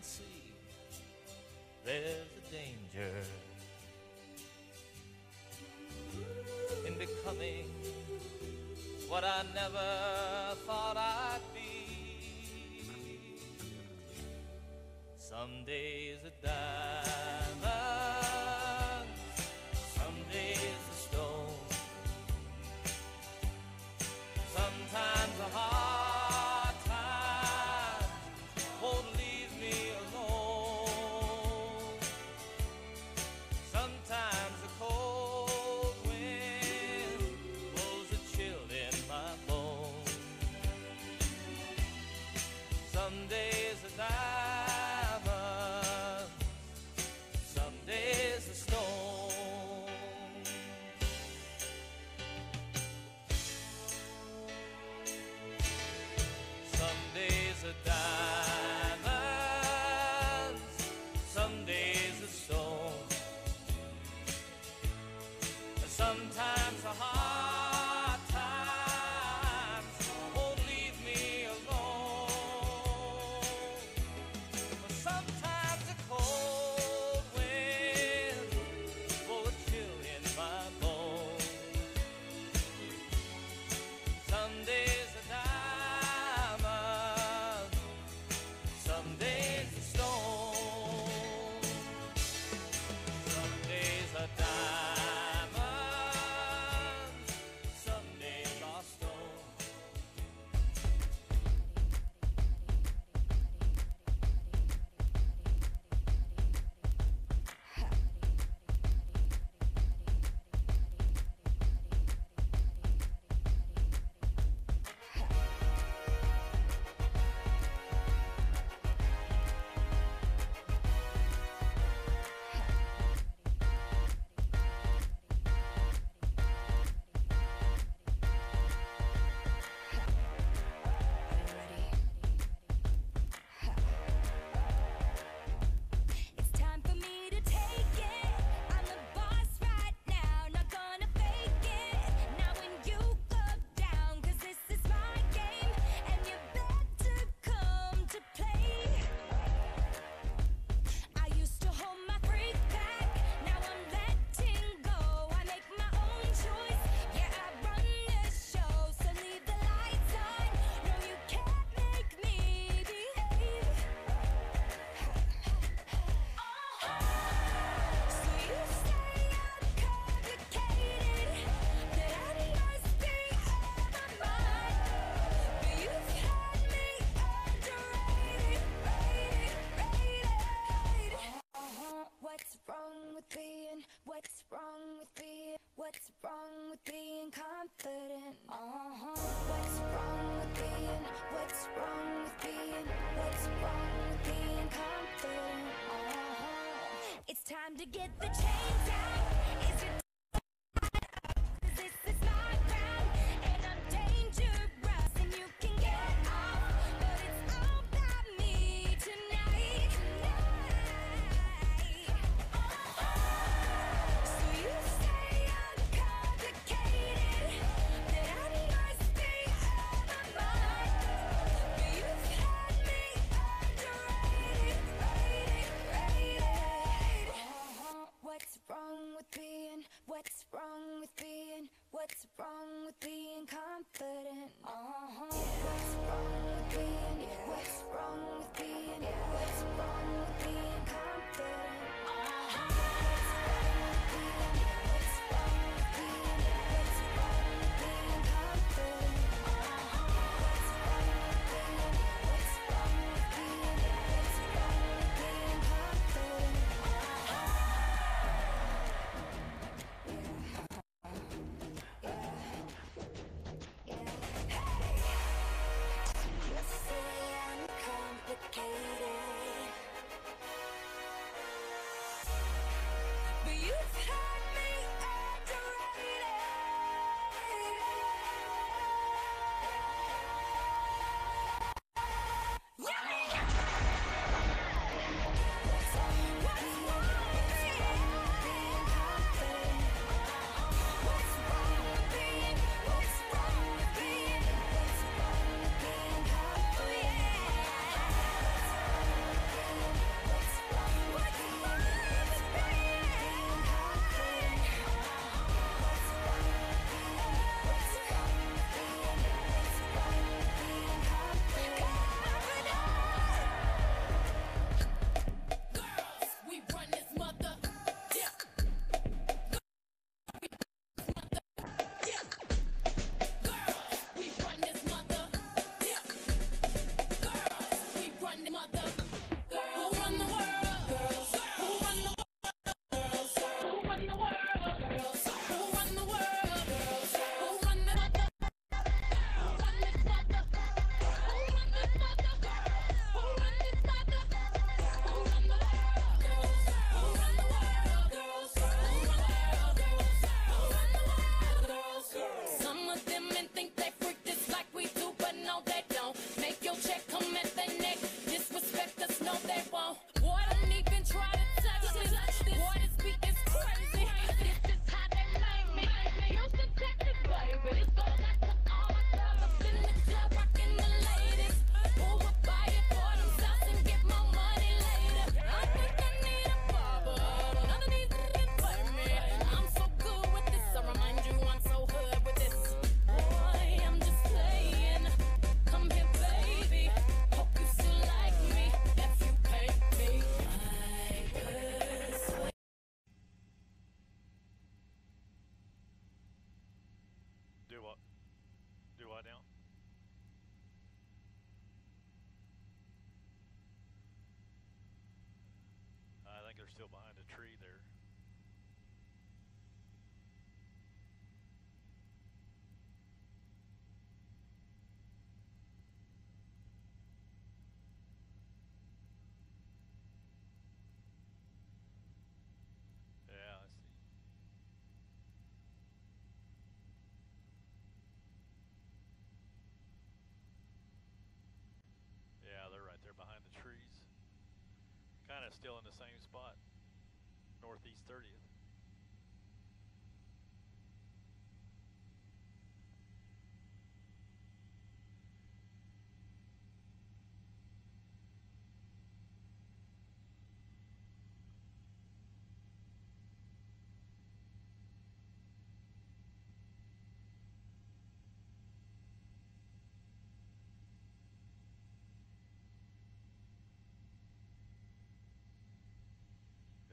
see there's a danger in becoming what I never thought I'd be. Some days a diamond, some days a stone, sometimes a hard time won't leave me alone. Sometimes a cold wind blows a chill in my bones. Some days a diamond, some days a stone. Some days a diamond, some days a stone. Sometimes a hard times won't leave me alone. they're still behind a tree there. Yeah, I see. Yeah, they're right there behind the trees. Kind of still in the same spot, northeast 30th.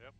Yep.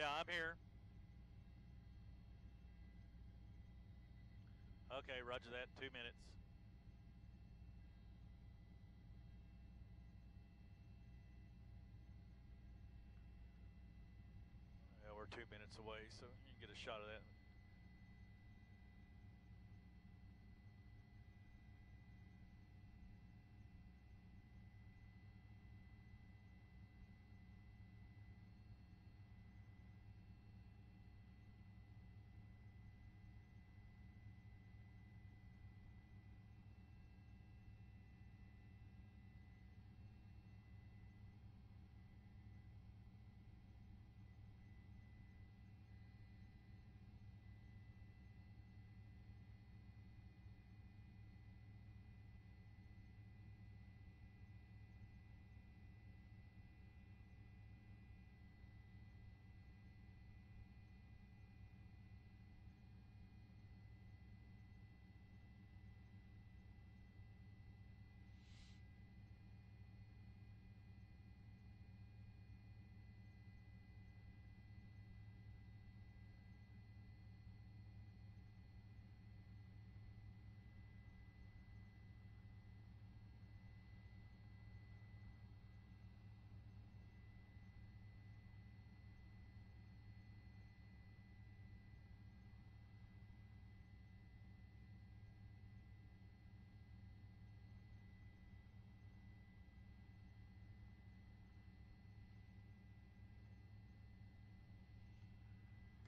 Yeah, I'm here. Okay, roger that. 2 minutes. Yeah, we're 2 minutes away, so you can get a shot of that.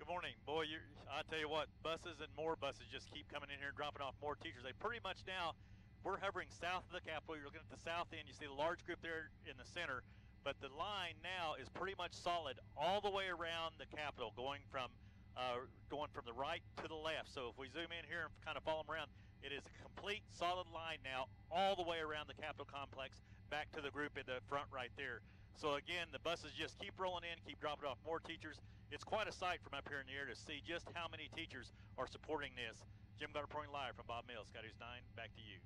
Good morning. Boy, I tell you what, buses and more buses just keep coming in here and dropping off more teachers. They pretty much now, we're hovering south of the Capitol. You're looking at the south end. You see the large group there in the center. But the line now is pretty much solid all the way around the Capitol, going from the right to the left. So if we zoom in here and kind of follow them around, it is a complete solid line now all the way around the Capitol complex back to the group in the front right there. So again, the buses just keep rolling in, keep dropping off more teachers. It's quite a sight from up here in the air to see just how many teachers are supporting this. Jim Goddard reporting live from Bob Mills, Scotty's 9, back to you.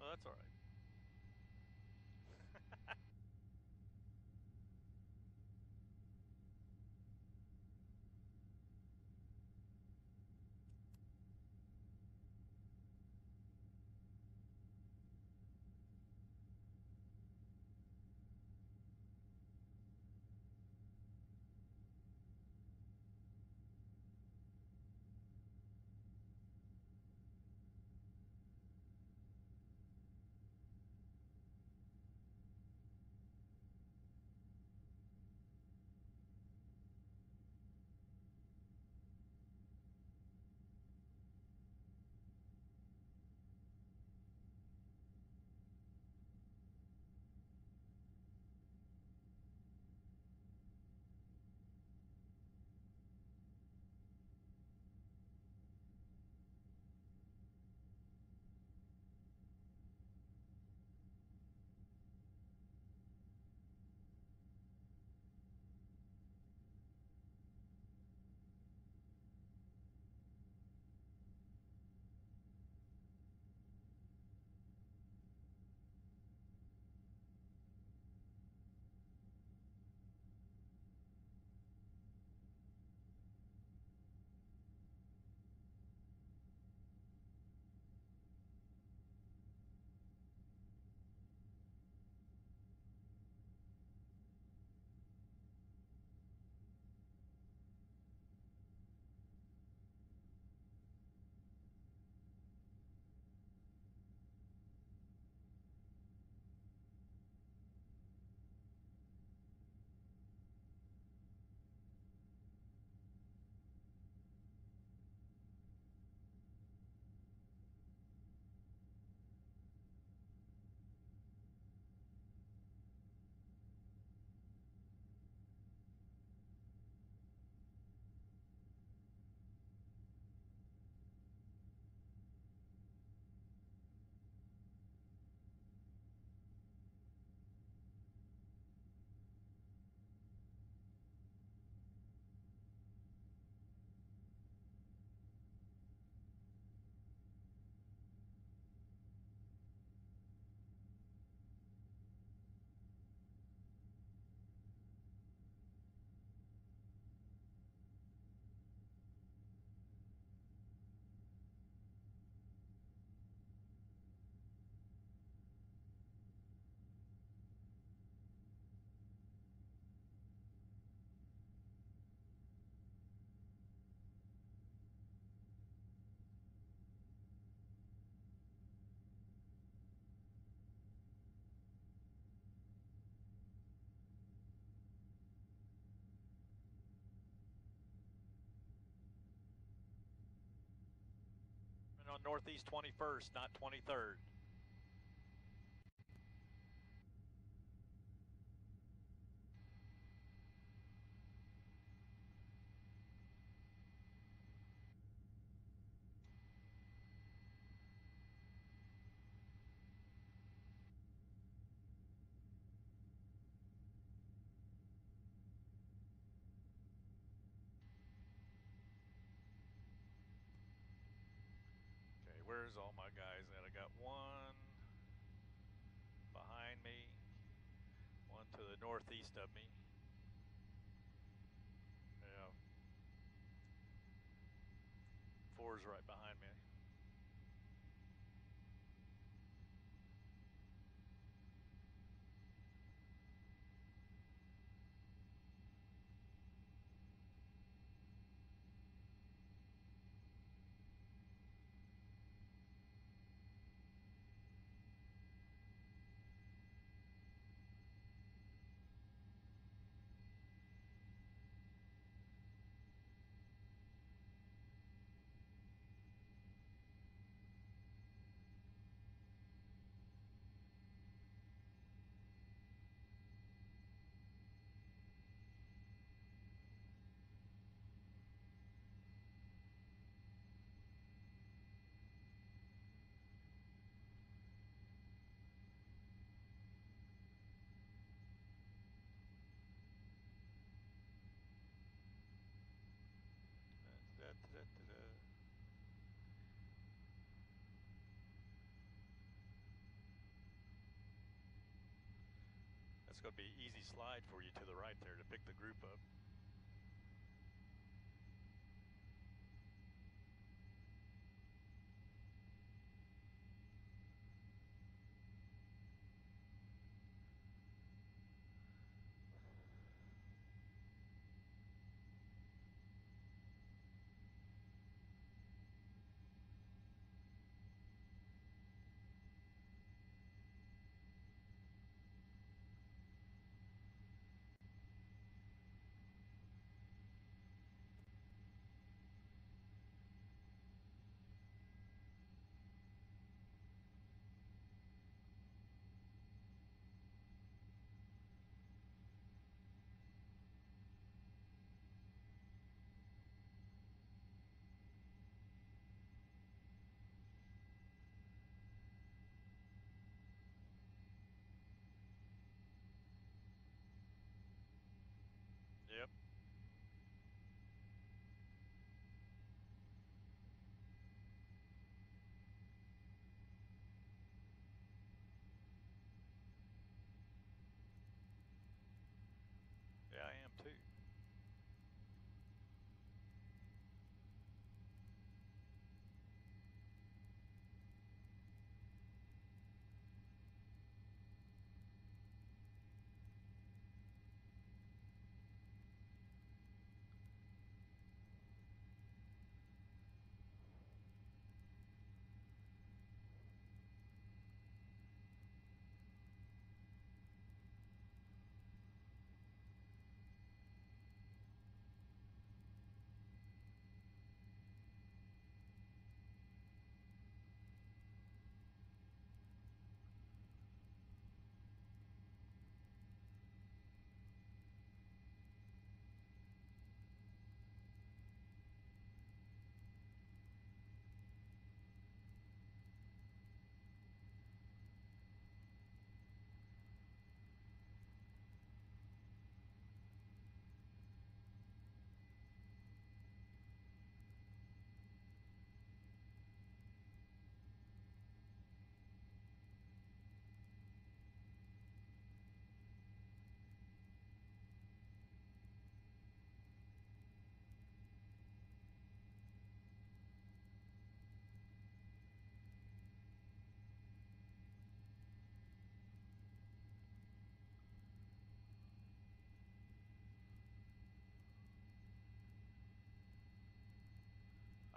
Well, that's all right. on Northeast 21st, not 23rd. Okay, where's all my guys at? I got one behind me, one to the northeast of me. Yeah. Four's right behind me. Da-da-da-da-da. That's going to be an easy slide for you to the right there to pick the group up. Yep. Yeah, I am too.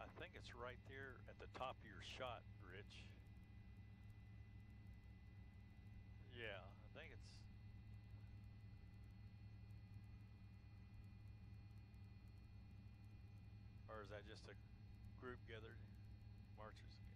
I think it's right there at the top of your shot, Rich. Yeah, I think it's. Or is that just a group gathered marchers?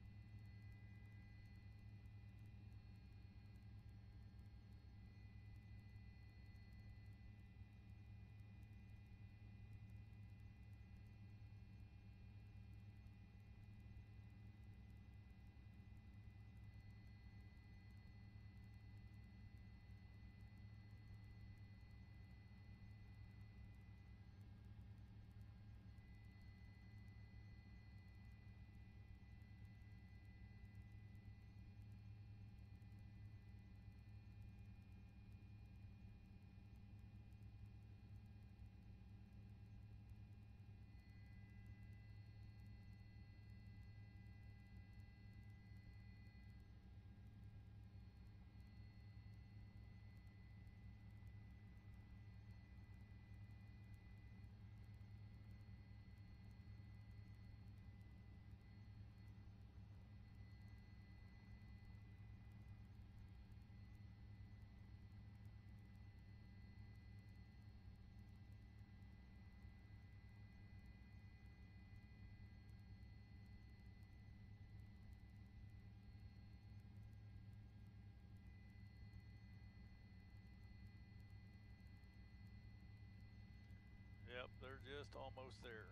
They're just almost there.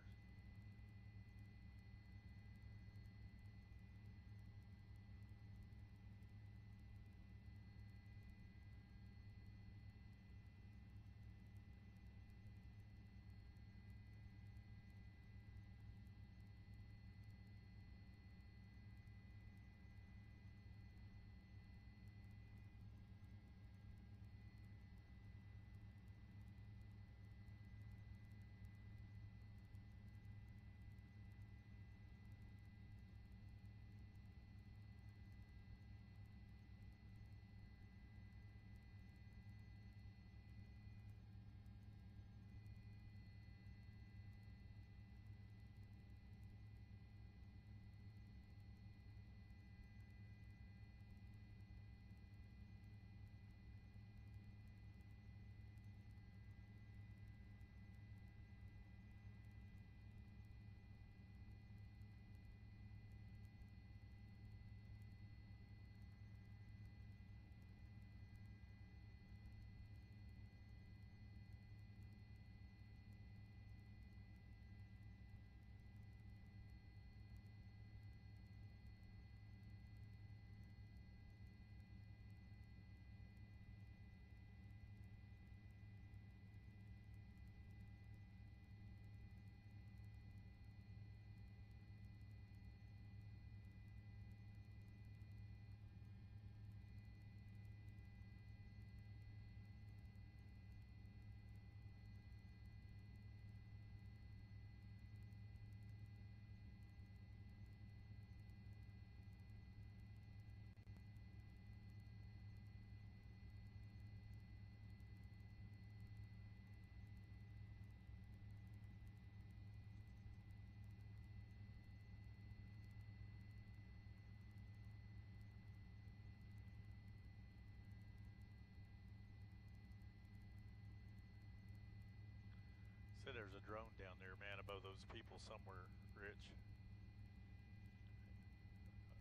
Say there's a drone down there, man, above those people somewhere, Rich.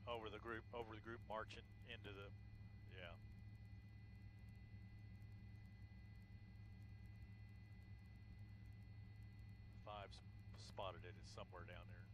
Over the group marching into the, yeah. Five spotted it. It's somewhere down there.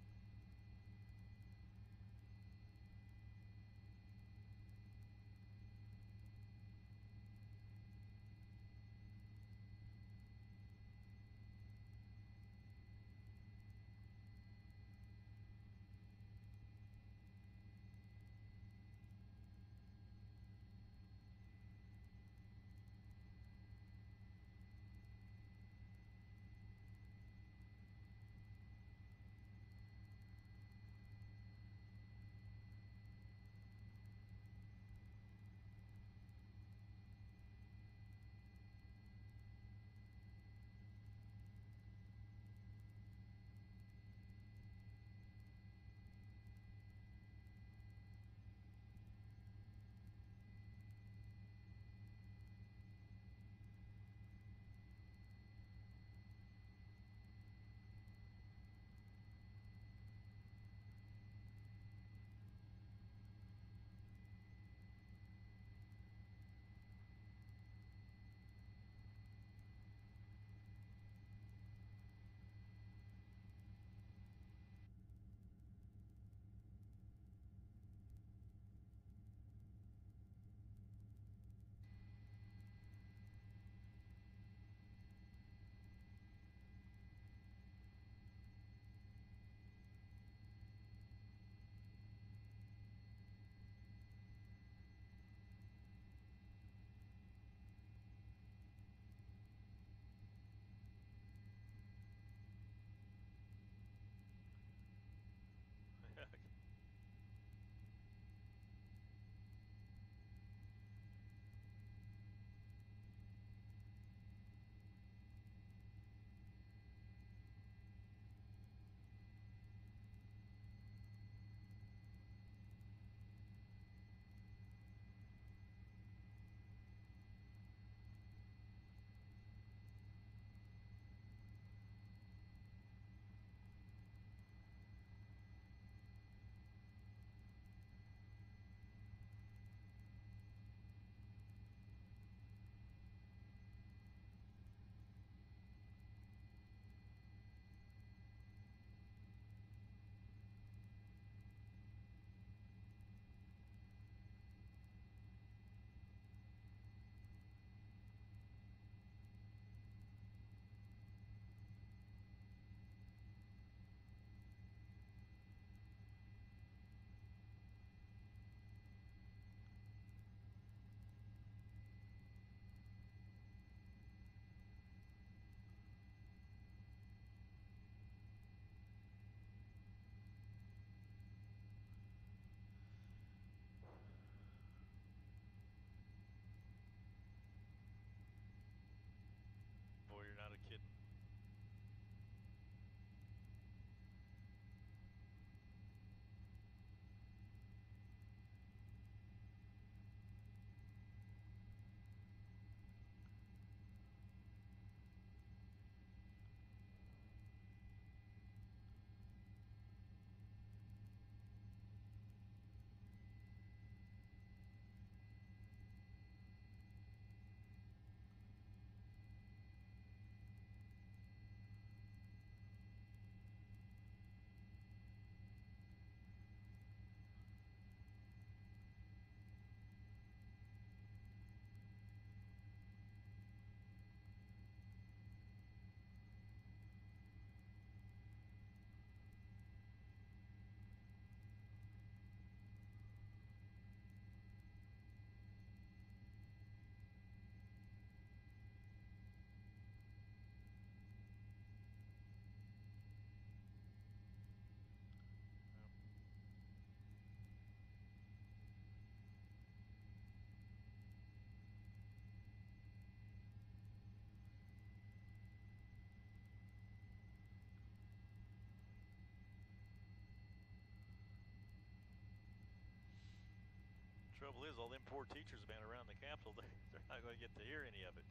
Trouble is, all them poor teachers have been around the Capitol. They're not going to get to hear any of it.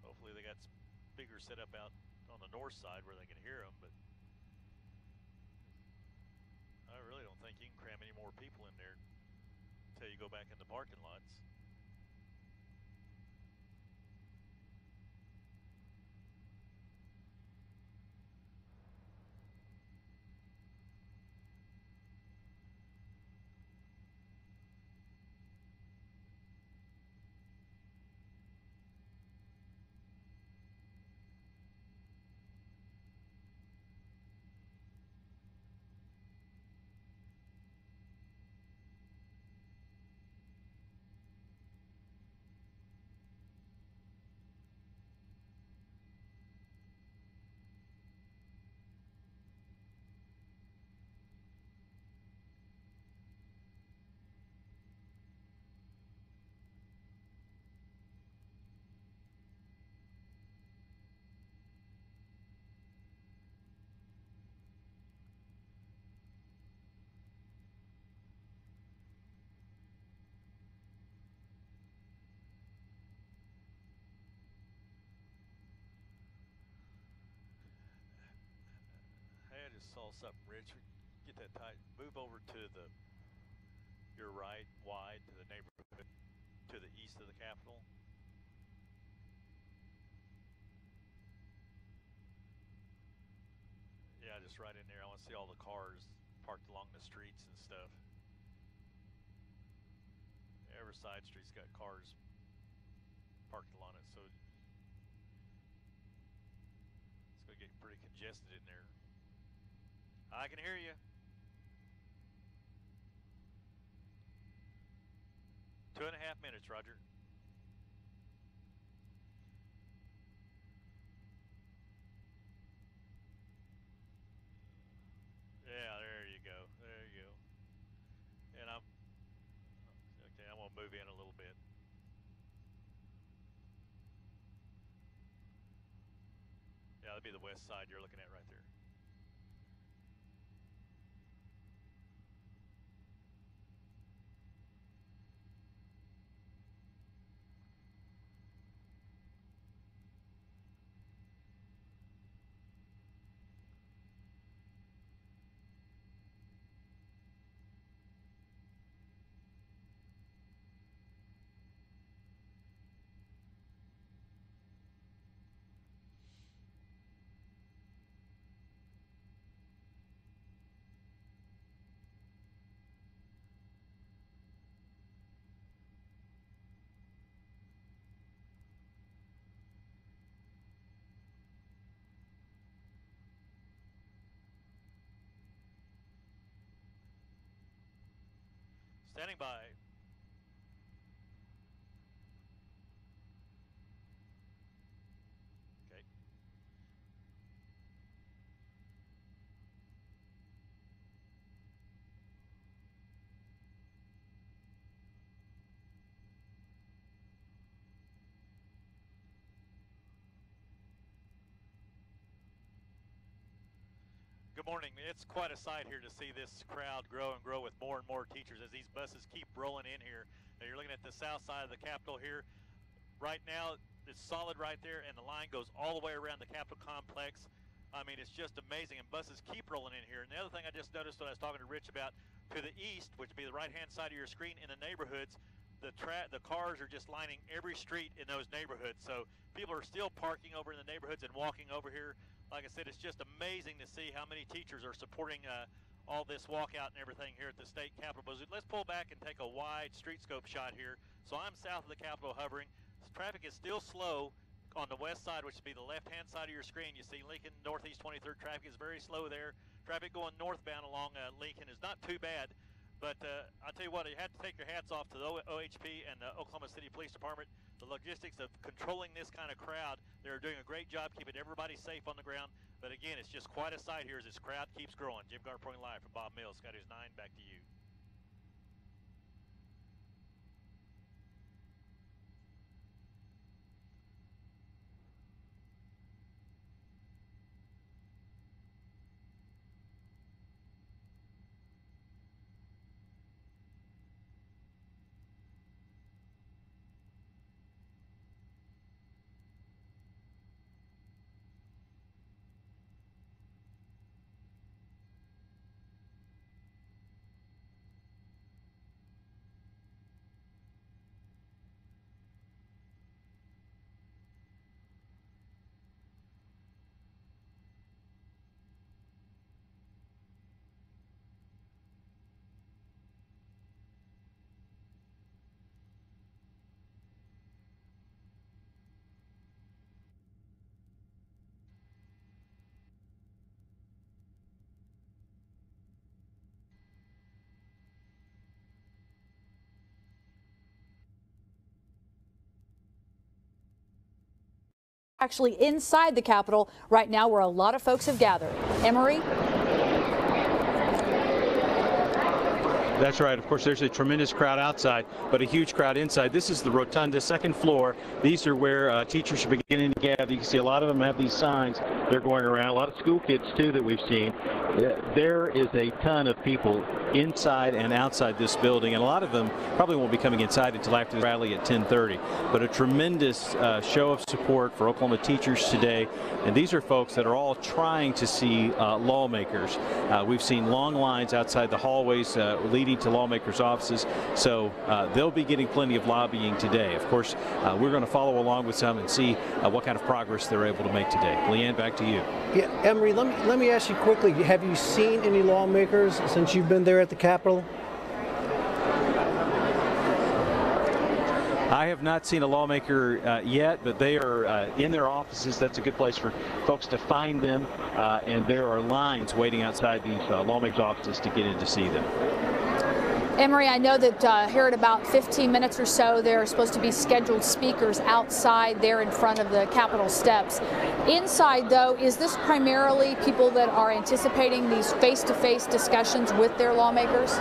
Hopefully they got speakers set up out on the north side where they can hear them, but I really don't think you can cram any more people in there until you go back in the parking lots. Hey, I just saw something, Rich. Get that tight. Move over to your right, wide, to the neighborhood, to the east of the Capitol. Yeah, just right in there. I want to see all the cars parked along the streets and stuff. Every side street's got cars parked along it, so it's going to get pretty congested in there. I can hear you. Two and a half minutes, Roger. Yeah, there you go. There you go. And I'm okay. I'm gonna move in a little bit. Yeah, that'd be the west side you're looking at right there. Standing by. Okay. Good morning. It's quite a sight here to see this crowd grow and grow with more and more teachers as these buses keep rolling in here. Now you're looking at the south side of the Capitol here. Right now, it's solid right there, and the line goes all the way around the Capitol complex. I mean, it's just amazing, and buses keep rolling in here. And the other thing I just noticed when I was talking to Rich about, to the east, which would be the right-hand side of your screen, in the neighborhoods, the cars are just lining every street in those neighborhoods. So people are still parking over in the neighborhoods and walking over here. Like I said, it's just amazing to see how many teachers are supporting all this walkout and everything here at the state capitol. But let's pull back and take a wide street scope shot here. So I'm south of the Capitol hovering. Traffic is still slow on the west side, which would be the left-hand side of your screen. You see Lincoln Northeast 23rd traffic is very slow there. Traffic going northbound along Lincoln is not too bad. But I'll tell you what, you have to take your hats off to the OHP and the Oklahoma City Police Department. The logistics of controlling this kind of crowd, they're doing a great job keeping everybody safe on the ground. But again, it's just quite a sight here as this crowd keeps growing. Jim Gardner reporting live from Bob Mills, Scott News 9, back to you. actually inside the Capitol right now where a lot of folks have gathered. Emery? That's right. Of course, there's a tremendous crowd outside, but a huge crowd inside. This is the rotunda, second floor. These are where teachers are beginning to gather. You can see a lot of them have these signs. They're going around. A lot of school kids, too, that we've seen. There is a ton of people inside and outside this building, and a lot of them probably won't be coming inside until after the rally at 10:30. But a tremendous show of support for Oklahoma teachers today, and these are folks that are all trying to see lawmakers. We've seen long lines outside the hallways leading to lawmakers' offices, so they'll be getting plenty of lobbying today. Of course, we're going to follow along with some and see what kind of progress they're able to make today. Leanne, back to you. Yeah, Emery, let me ask you quickly, have you seen any lawmakers since you've been there at the Capitol? I have not seen a lawmaker yet, but they are in their offices. That's a good place for folks to find them, and there are lines waiting outside these lawmakers' offices to get in to see them. Emery, I know that here in about 15 minutes or so, there are supposed to be scheduled speakers outside there in front of the Capitol steps. Inside, though, is this primarily people that are anticipating these face-to-face discussions with their lawmakers?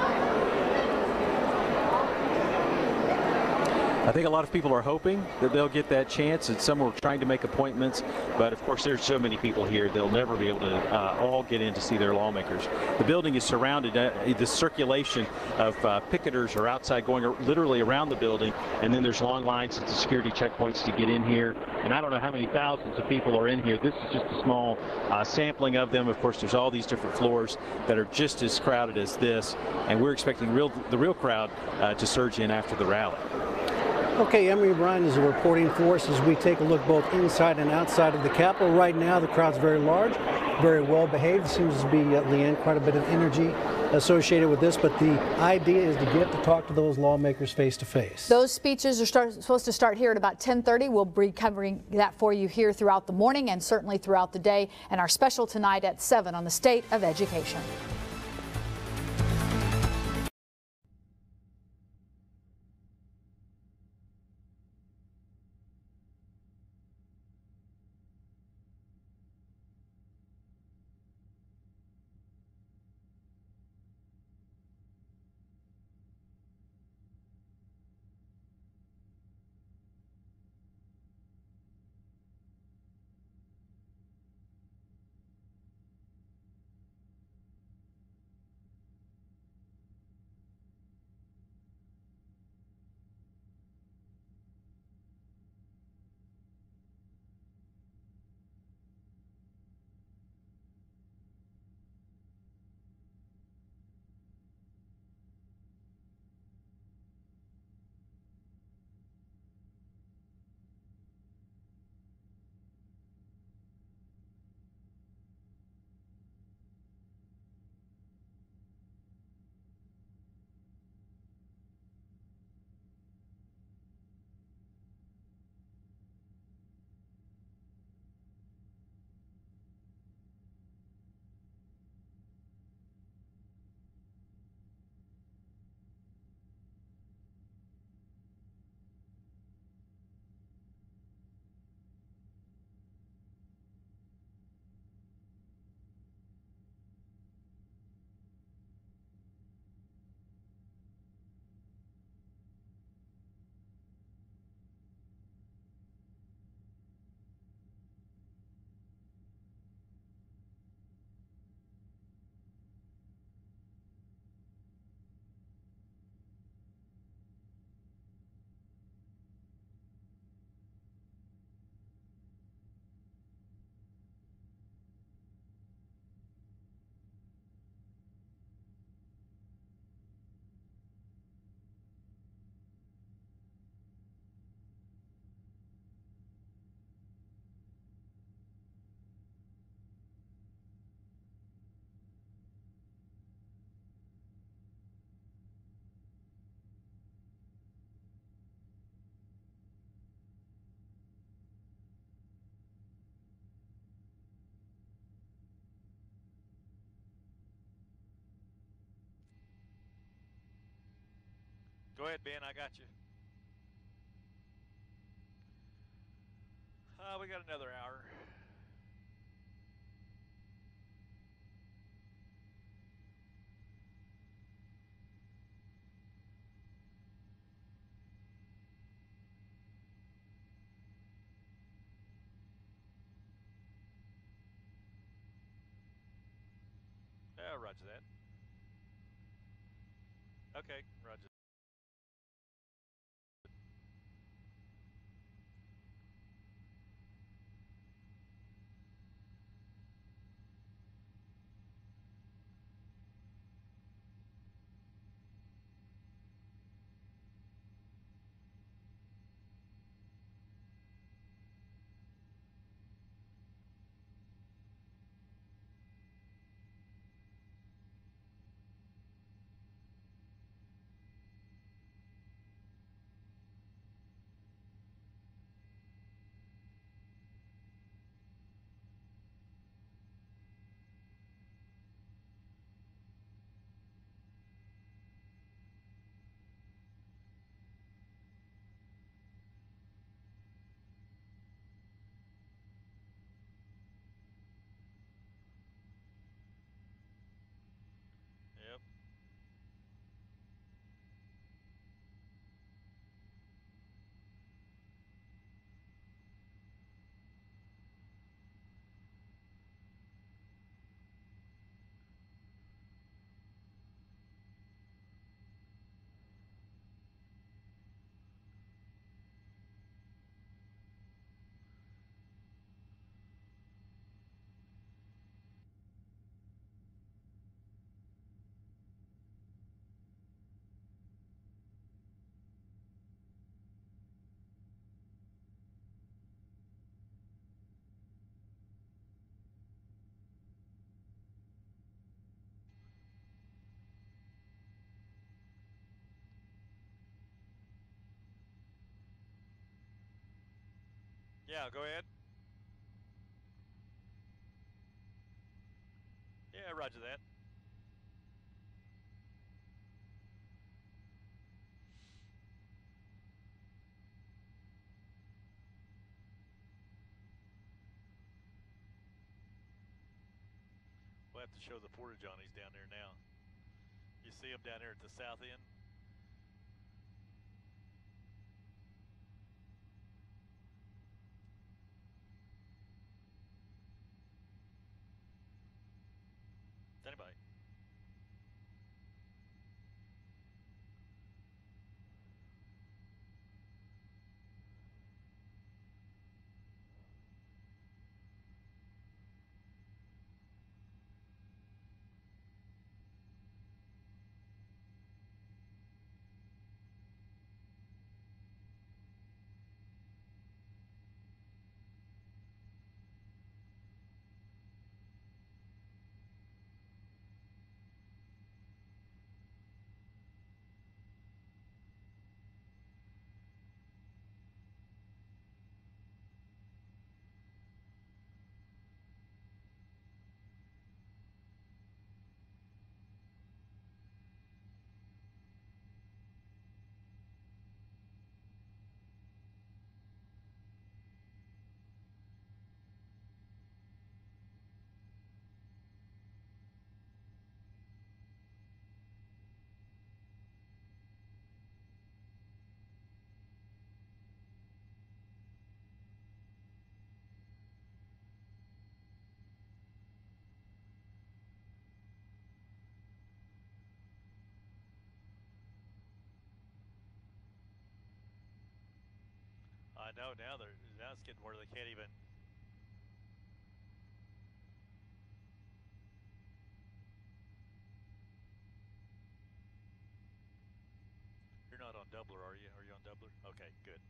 I think a lot of people are hoping that they'll get that chance, and some are trying to make appointments, but of course there's so many people here they'll never be able to all get in to see their lawmakers. The building is surrounded, the circulation of picketers are outside going literally around the building, and then there's long lines at the security checkpoints to get in here, and I don't know how many thousands of people are in here. This is just a small sampling of them. Of course, there's all these different floors that are just as crowded as this, and we're expecting the real crowd to surge in after the rally. Okay, Emery O'Brien is reporting for us as we take a look both inside and outside of the Capitol. Right now, the crowd's very large, very well behaved. Seems to be, Leanne, quite a bit of energy associated with this, but the idea is to get to talk to those lawmakers face to face. Those speeches are supposed to start here at about 10:30. We'll be covering that for you here throughout the morning and certainly throughout the day, and our special tonight at 7 on the state of education. Go ahead, Ben. I got you. We got another hour. Yeah, roger that. Okay, roger. Yep. Yeah, go ahead. Yeah, roger that. We'll have to show the Porta Johnies down there now. You see them down there at the south end? Anybody? I know now it's getting where they can't even. You're not on Doubler, are you? Are you on Doubler? Okay, good.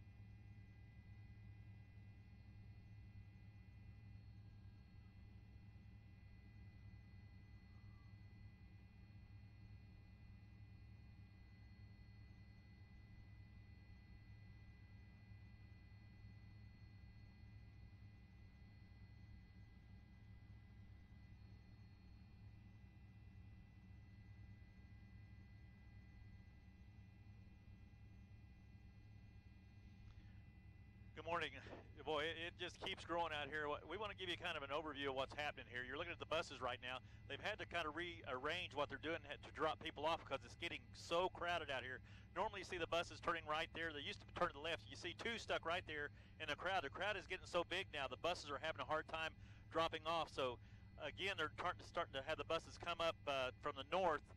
good morning. Boy, it just keeps growing out here. We want to give you kind of an overview of what's happening here. You're looking at the buses right now. They've had to kind of rearrange what they're doing to drop people off because it's getting so crowded out here. Normally you see the buses turning right there. They used to turn to the left. You see two stuck right there in the crowd. The crowd is getting so big now, the buses are having a hard time dropping off. So, again, they're starting to have the buses come up from the north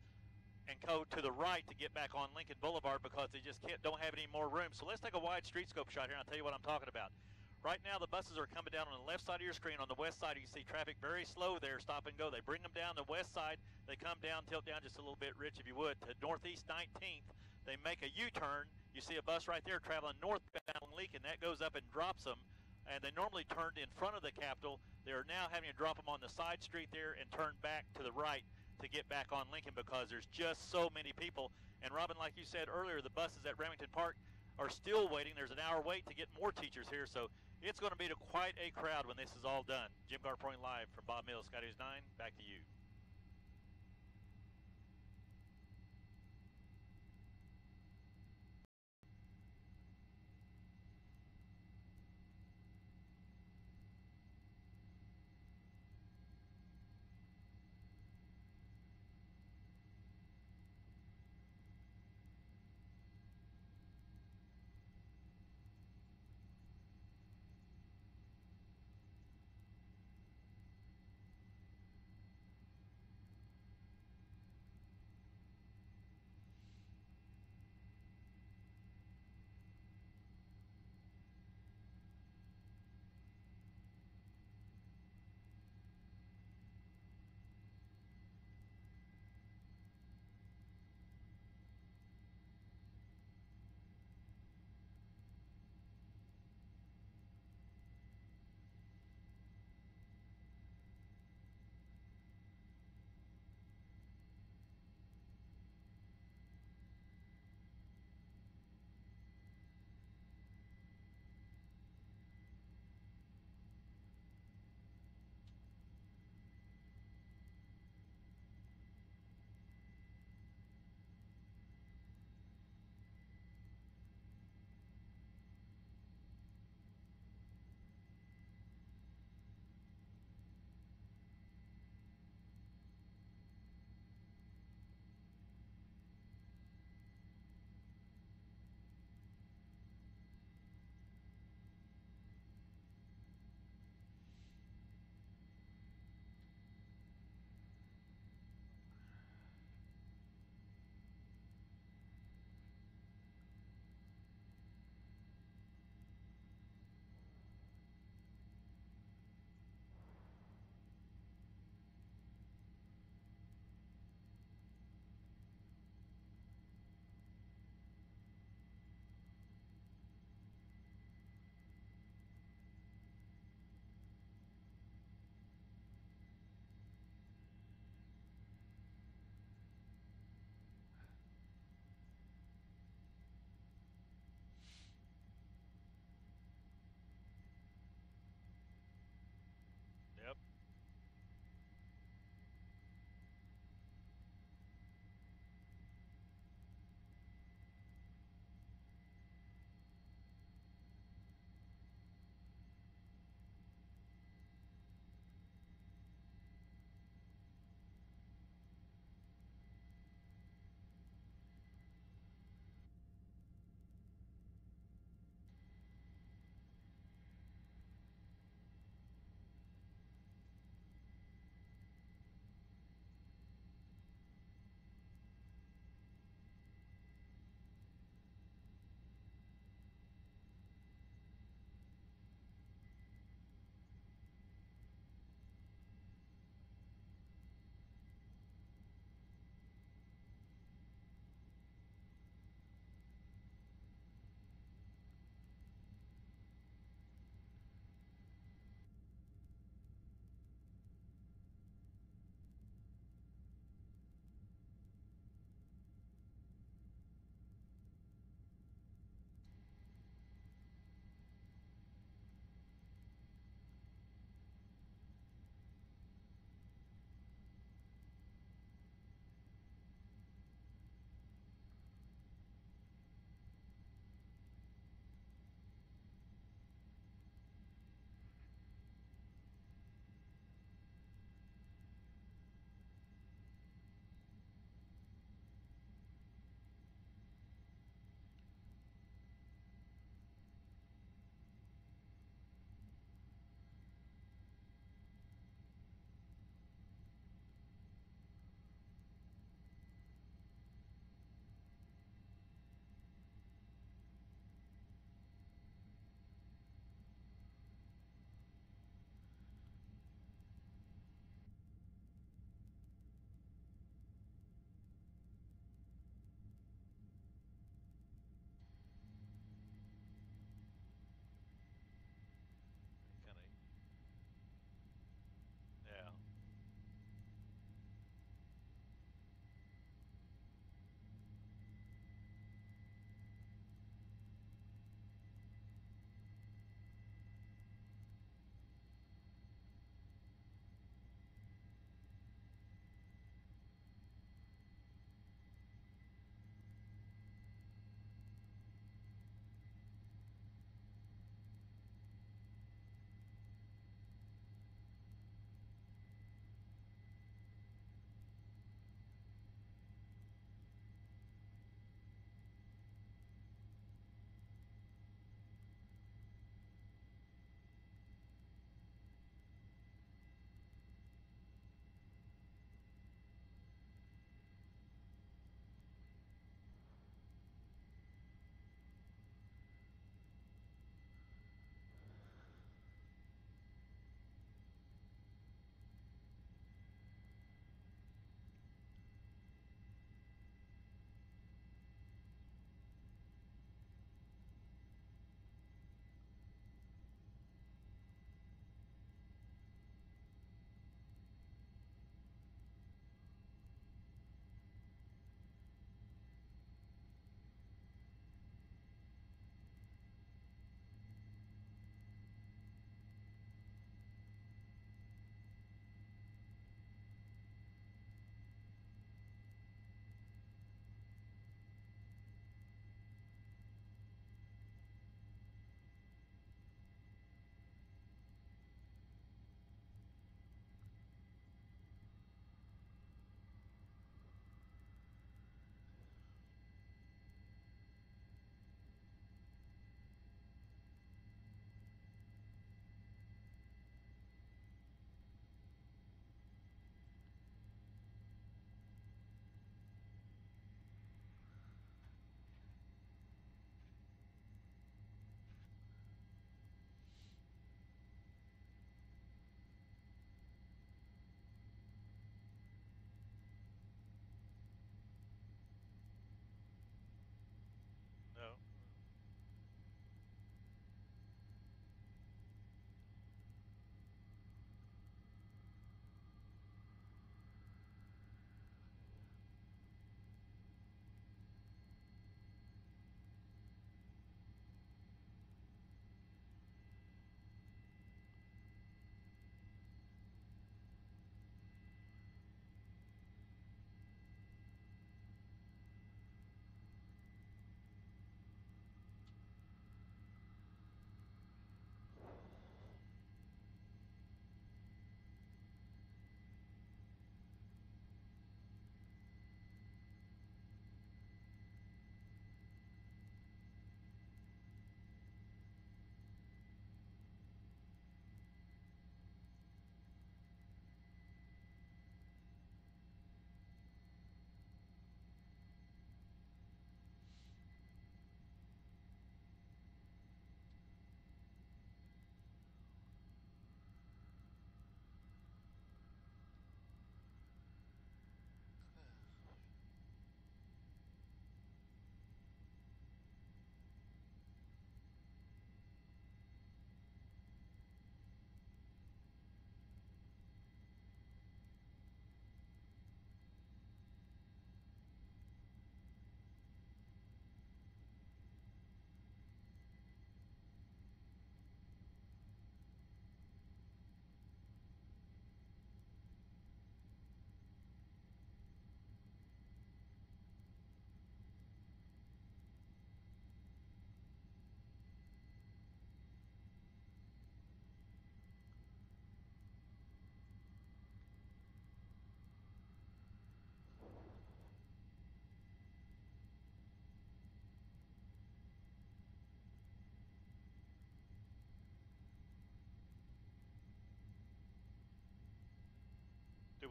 and go to the right to get back on Lincoln Boulevard because they just don't have any more room. So let's take a wide street scope shot here and I'll tell you what I'm talking about. Right now the buses are coming down on the left side of your screen. On the west side you see traffic very slow there, stop and go. They bring them down the west side. They come down, tilt down just a little bit, Rich, if you would, to Northeast 19th. They make a U-turn. You see a bus right there traveling northbound Lincoln. That goes up and drops them. And they normally turned in front of the Capitol. They're now having to drop them on the side street there and turn back to the right to get back on Lincoln because there's just so many people. And Robin, like you said earlier, the buses at Remington Park are still waiting. There's an hour wait to get more teachers here, so it's going to be quite a crowd when this is all done. Jim Gar reporting live from Bob Mills, Sky News 9. Back to you.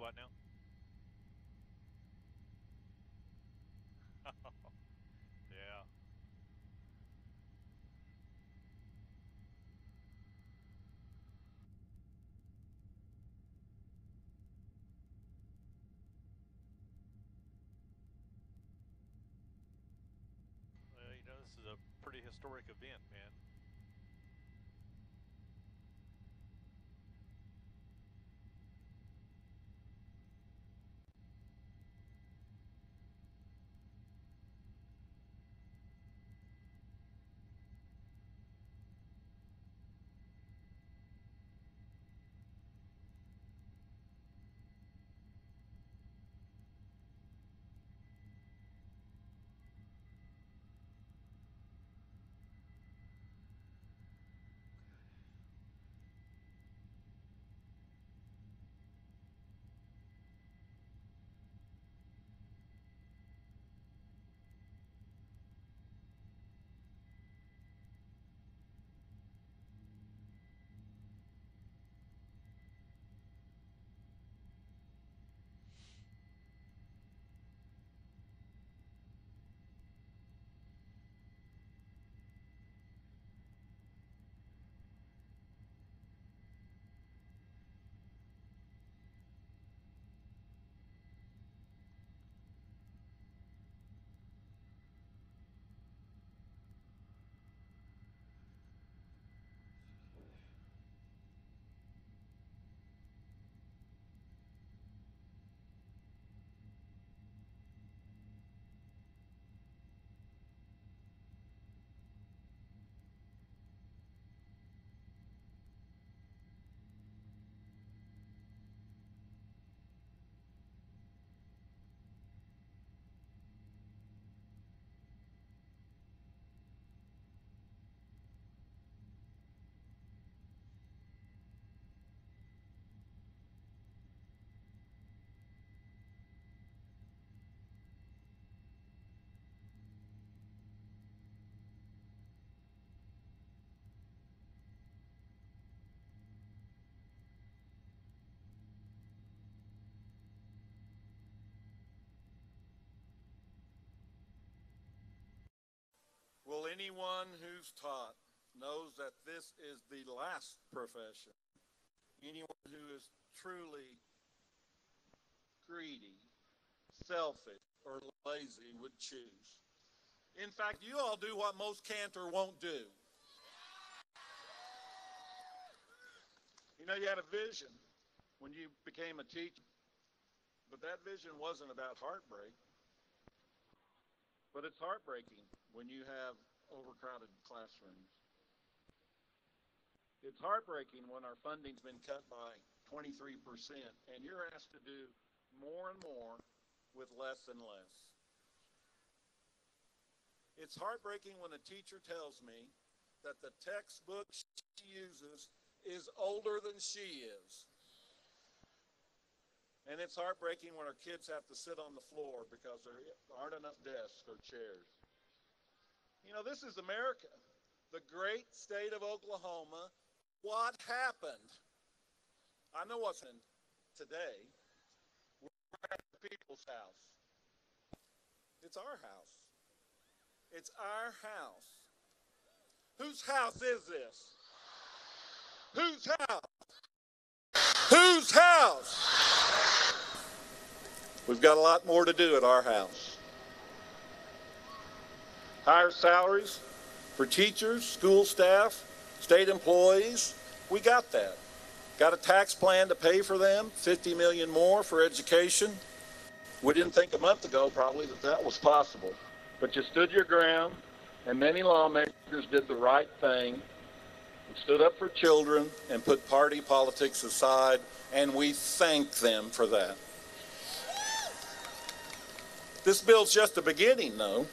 what now? Yeah. Well, you know, this is a pretty historic event, man. Will anyone who's taught knows that this is the last profession anyone who is truly greedy, selfish, or lazy would choose. In fact, you all do what most can't or won't do. You know, you had a vision when you became a teacher, but that vision wasn't about heartbreak. But it's heartbreaking when you have overcrowded classrooms. It's heartbreaking when our funding's been cut by 23% and you're asked to do more and more with less and less. It's heartbreaking when a teacher tells me that the textbook she uses is older than she is. And it's heartbreaking when our kids have to sit on the floor because there aren't enough desks or chairs. You know, this is America, the great state of Oklahoma. What happened? I know what's happened today. We're at the people's house. It's our house. It's our house. Whose house is this? Whose house? Whose house? We've got a lot more to do at our house. Higher salaries for teachers, school staff, state employees. We got that. Got a tax plan to pay for them, $50 million more for education. We didn't think a month ago probably that was possible. But you stood your ground, and many lawmakers did the right thing and stood up for children and put party politics aside, and we thank them for that. This bill's just a beginning, though.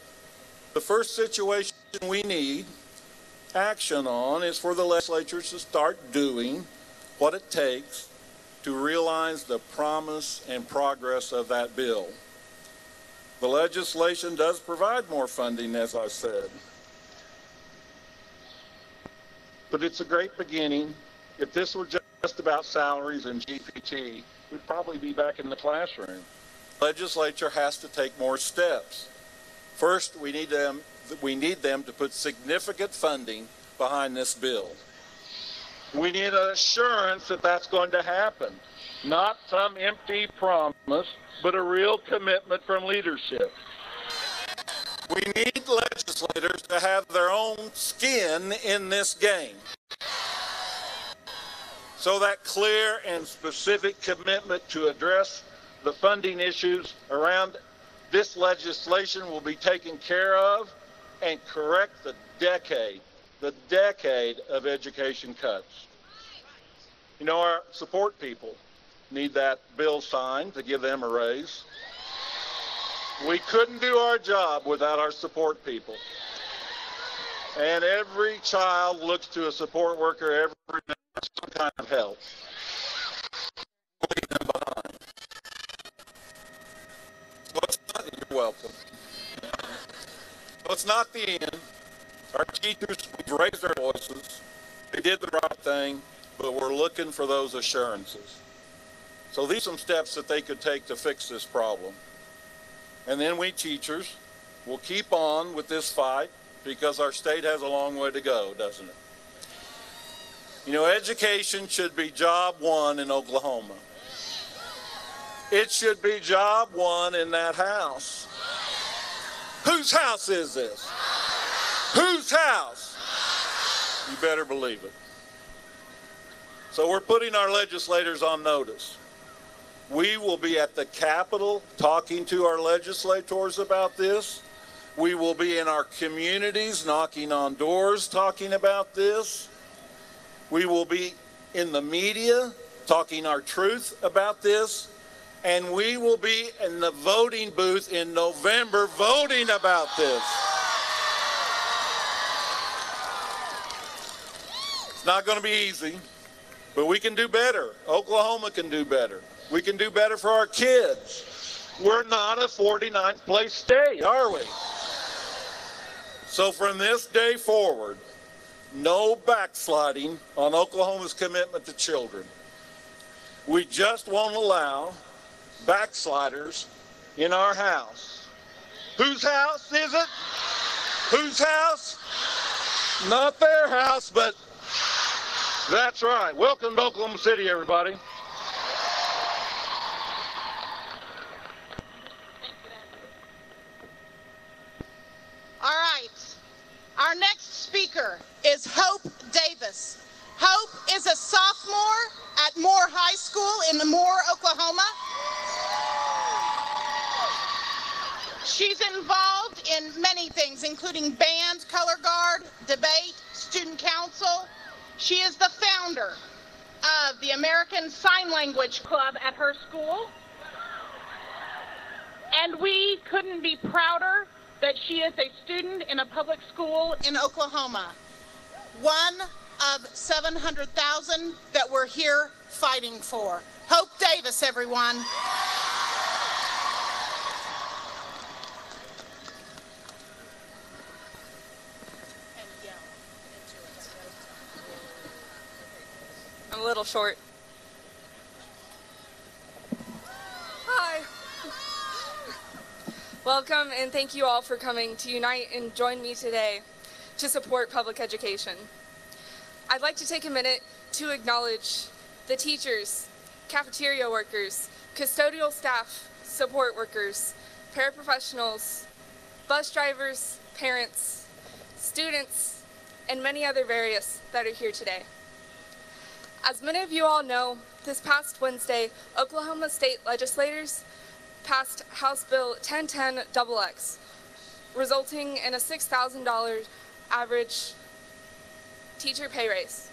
The first situation we need action on is for the legislature to start doing what it takes to realize the promise and progress of that bill. The legislation does provide more funding, as I said. But it's a great beginning. If this were just just about salaries and GPT, we'd probably be back in the classroom. The legislature has to take more steps. First, we need them to put significant funding behind this bill. We need an assurance that that's going to happen. Not some empty promise, but a real commitment from leadership. We need legislators to have their own skin in this game. So that clear and specific commitment to address the funding issues around this legislation will be taken care of and correct the decade of education cuts. You know, our support people need that bill signed to give them a raise. We couldn't do our job without our support people. And every child looks to a support worker every day for some kind of help. Leave them behind. You're welcome. So it's not the end. Our teachers, we've raised their voices. They did the right thing, but we're looking for those assurances. So these are some steps that they could take to fix this problem. And then we teachers will keep on with this fight because our state has a long way to go, doesn't it? You know, education should be job one in Oklahoma. It should be job one in that house. Whose house is this? Whose house? You better believe it. So we're putting our legislators on notice. We will be at the Capitol talking to our legislators about this. We will be in our communities knocking on doors talking about this. We will be in the media talking our truth about this. And we will be in the voting booth in November voting about this. It's not going to be easy, but we can do better. Oklahoma can do better. We can do better for our kids. We're not a 49th place state, are we? So from this day forward, no backsliding on Oklahoma's commitment to children. We just won't allow backsliders in our house. Whose house is it? Whose house? Not their house, but that's right. Welcome to Oklahoma City, everybody. All right. Our next speaker is Hope Davis. Hope is a sophomore at Moore High School in Moore, Oklahoma. She's involved in many things, including band, color guard, debate, student council. She is the founder of the American Sign Language Club at her school. And we couldn't be prouder that she is a student in a public school in Oklahoma. One of 700,000 that we're here fighting for. Hope Davis, everyone. I'm a little short. Hi. Welcome and thank you all for coming to unite and join me today to support public education. I'd like to take a minute to acknowledge the teachers, cafeteria workers, custodial staff, support workers, paraprofessionals, bus drivers, parents, students, and many other various that are here today. As many of you all know, this past Wednesday, Oklahoma State legislators passed House Bill 1010 XX, resulting in a $6,000 average teacher pay raise.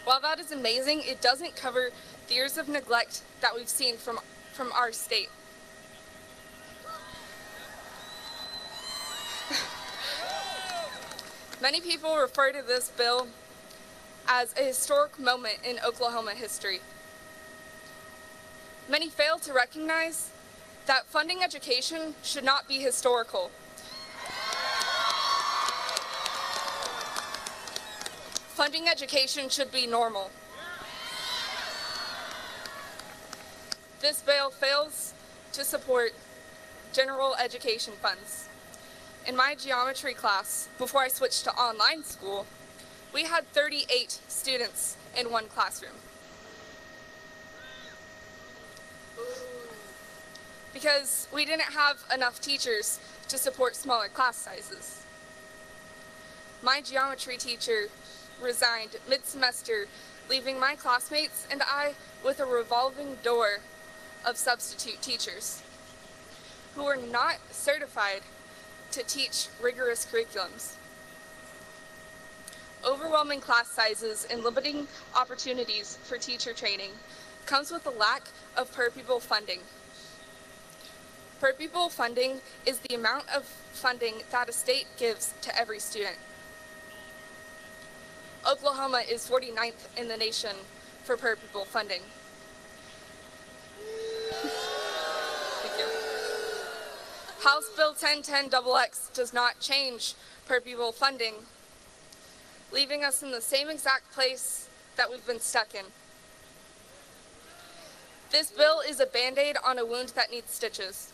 While that is amazing, it doesn't cover the years of neglect that we've seen from our state. Many people refer to this bill as a historic moment in Oklahoma history. Many fail to recognize that funding education should not be historical. Funding education should be normal. This bill fails to support general education funds. In my geometry class, before I switched to online school, we had 38 students in one classroom. Because we didn't have enough teachers to support smaller class sizes. My geometry teacher resigned mid-semester, leaving my classmates and I with a revolving door of substitute teachers who were not certified to teach rigorous curriculums. Overwhelming class sizes and limiting opportunities for teacher training comes with a lack of per-pupil funding. Per-pupil funding is the amount of funding that a state gives to every student. Oklahoma is 49th in the nation for per-pupil funding. Thank you. House Bill 1010XX does not change per-pupil funding, leaving us in the same exact place that we've been stuck in. This bill is a Band-Aid on a wound that needs stitches.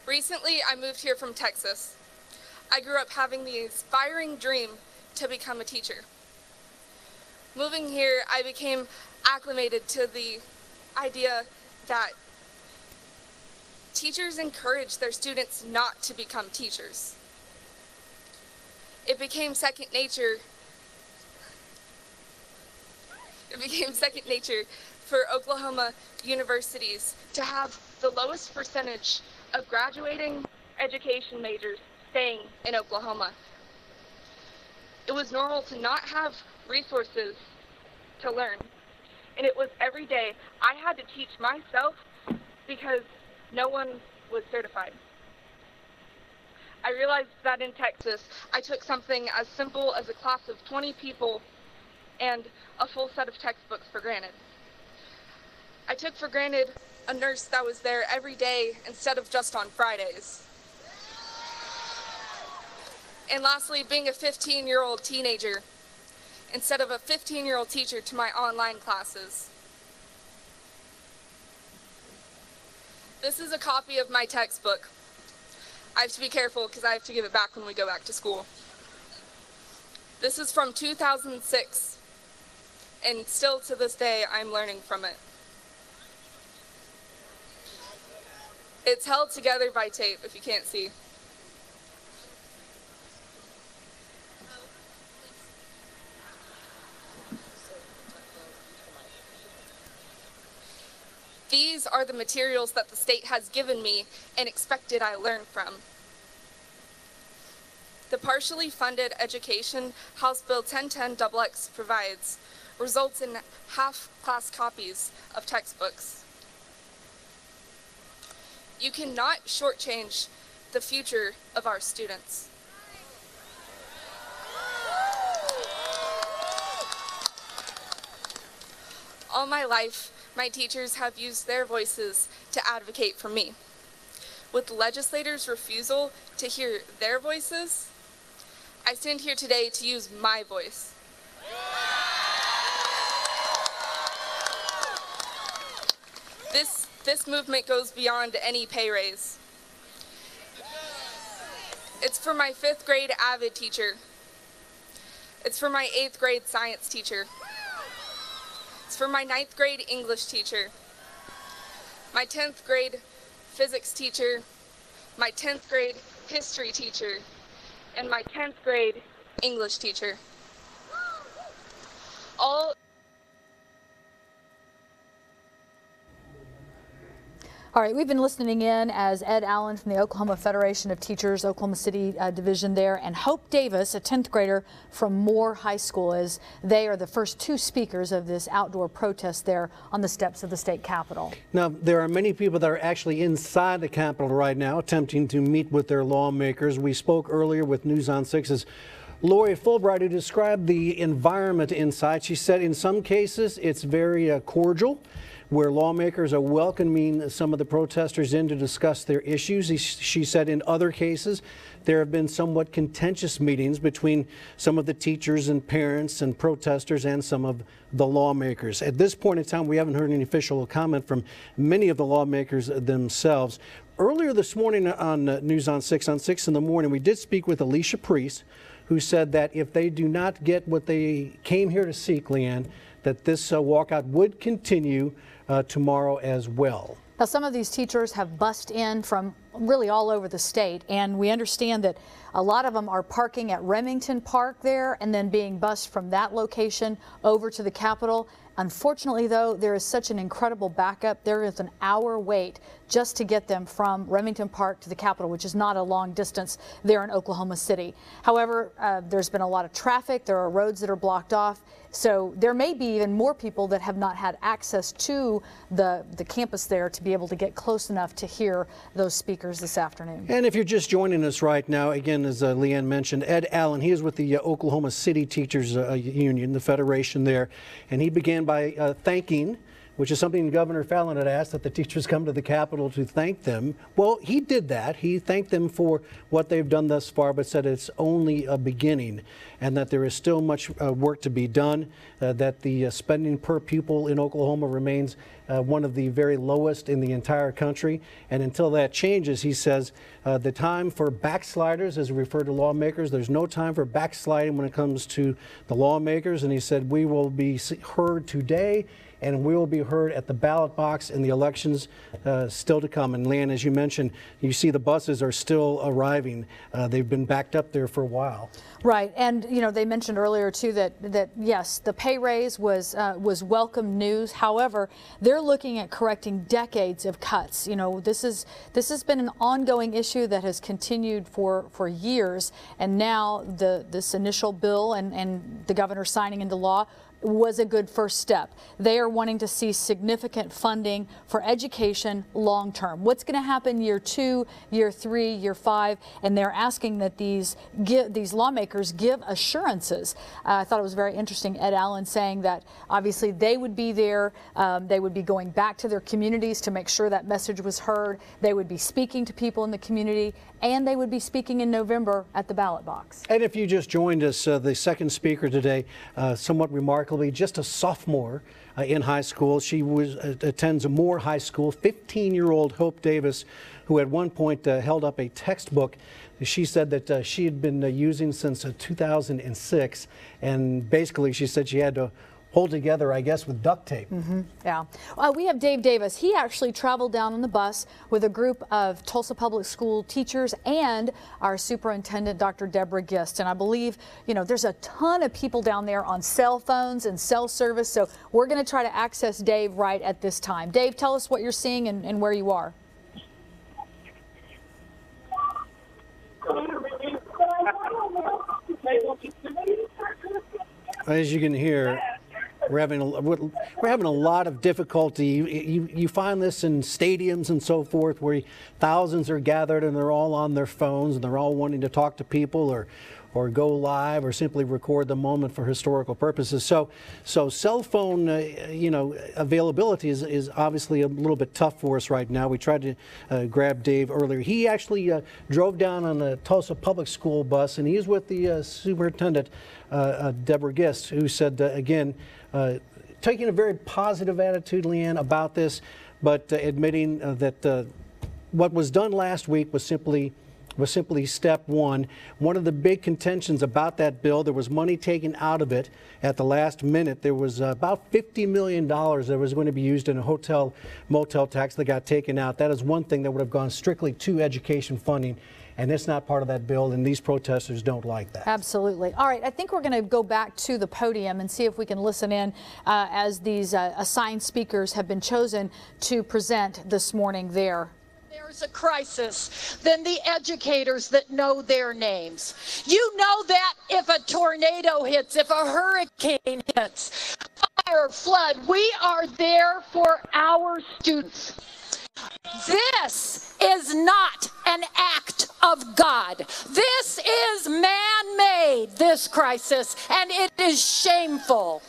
Recently, I moved here from Texas. I grew up having the inspiring dream to become a teacher. Moving here, I became acclimated to the idea that teachers encourage their students not to become teachers. It became second nature. It became second nature for Oklahoma universities to have the lowest percentage of graduating education majors staying in Oklahoma. It was normal to not have resources to learn. And it was every day I had to teach myself because no one was certified. I realized that in Texas, I took something as simple as a class of 20 people and a full set of textbooks for granted. I took for granted a nurse that was there every day instead of just on Fridays. And lastly, being a 15-year-old teenager instead of a 15-year-old teacher to my online classes. This is a copy of my textbook. I have to be careful because I have to give it back when we go back to school. This is from 2006, and still to this day, I'm learning from it. It's held together by tape, if you can't see. These are the materials that the state has given me and expected I learn from. The partially funded education House Bill 1010XX provides results in half-class copies of textbooks. You cannot shortchange the future of our students. All my life, my teachers have used their voices to advocate for me. With legislators' refusal to hear their voices, I stand here today to use my voice. This movement goes beyond any pay raise. It's for my 5th grade AVID teacher. It's for my 8th grade science teacher. It's for my 9th grade English teacher, my 10th grade physics teacher, my 10th grade history teacher, and my 10th grade English teacher. All right, we've been listening in as Ed Allen from the Oklahoma Federation of Teachers, Oklahoma City division there, and Hope Davis, a 10th grader from Moore High School, as they are the first 2 speakers of this outdoor protest there on the steps of the state capitol. Now, there are many people that are actually inside the Capitol right now attempting to meet with their lawmakers. We spoke earlier with News on 6's Lori Fulbright, who described the environment inside. She said in some cases it's very cordial. where lawmakers are welcoming some of the protesters in to discuss their issues. She said in other cases, there have been somewhat contentious meetings between some of the teachers and parents and protesters and some of the lawmakers. At this point in time, we haven't heard any official comment from many of the lawmakers themselves. Earlier this morning on News on 6 in the morning, we did speak with Alicia Priest, who said that if they do not get what they came here to seek, Leanne, that this walkout would continue tomorrow as well. Now, some of these teachers have bussed in from really all over the state, and we understand that a lot of them are parking at Remington Park there and then being bussed from that location over to the Capitol. Unfortunately, though, there is such an incredible backup. There is an hour wait just to get them from Remington Park to the Capitol, which is not a long distance there in Oklahoma City. However, there's been a lot of traffic. There are roads that are blocked off. So there may be even more people that have not had access to the campus there to be able to get close enough to hear those speakers this afternoon. And if you're just joining us right now, again, as Leanne mentioned, Ed Allen, he is with the Oklahoma City Teachers Union, the federation there, and he began by thanking, which is something Governor Fallin had asked, that the teachers come to the Capitol to thank them. Well, he did that. He thanked them for what they've done thus far, but said it's only a beginning and that there is still much work to be done, that the spending per pupil in Oklahoma remains one of the very lowest in the entire country. And until that changes, he says, the time for backsliders, as we refer to lawmakers, there's no time for backsliding when it comes to the lawmakers. And he said, we will be heard today, and we will be heard at the ballot box in the elections still to come. And Leanne, as you mentioned, you see the buses are still arriving. They've been backed up there for a while. Right, and you know, they mentioned earlier too that yes, the pay raise was welcome news. However, they're looking at correcting decades of cuts. You know, this has been an ongoing issue that has continued for years, and now this initial bill and the governor signing into law was a good first step. They are wanting to see significant funding for education long term. What's going to happen year 2, year 3, year 5? And they're asking that these lawmakers give assurances. I thought it was very interesting, Ed Allen saying that obviously they would be there. They would be going back to their communities to make sure that message was heard. They would be speaking to people in the community, and they would be speaking in November at the ballot box. And if you just joined us, the second speaker today, somewhat remarkably, just a sophomore in high school. She attends Moore High School. 15-year-old Hope Davis, who at one point held up a textbook she said that she had been using since 2006, and basically she said she had to hold together, I guess, with duct tape. Yeah. We have Dave Davis. He actually traveled down on the bus with a group of Tulsa Public School teachers and our superintendent, Dr. Deborah Gist. And I believe, you know, there's a ton of people down there on cell phones and cell service. So we're going to try to access Dave right at this time. Dave, tell us what you're seeing and where you are. As you can hear, we're having a lot of difficulty. You find this in stadiums and so forth, where thousands are gathered and they're all on their phones and they're all wanting to talk to people or go live or simply record the moment for historical purposes. So cell phone, availability is obviously a little bit tough for us right now. We tried to grab Dave earlier. He actually drove down on the Tulsa Public School bus, and he's with the superintendent, Deborah Gist, who said, again, taking a very positive attitude, Leanne, about this, but admitting that what was done last week was simply step one. One of the big contentions about that bill, there was money taken out of it at the last minute. There was about $50 million that was going to be used in a hotel motel tax that got taken out. That is one thing that would have gone strictly to education funding, and it's not part of that bill, and these protesters don't like that. Absolutely. All right, I think we're going to go back to the podium and see if we can listen in as these assigned speakers have been chosen to present this morning there. There's a crisis, then the educators that know their names. You know that if a tornado hits, if a hurricane hits, fire, flood, we are there for our students. This is not an act of God. This is man-made, this crisis, and it is shameful.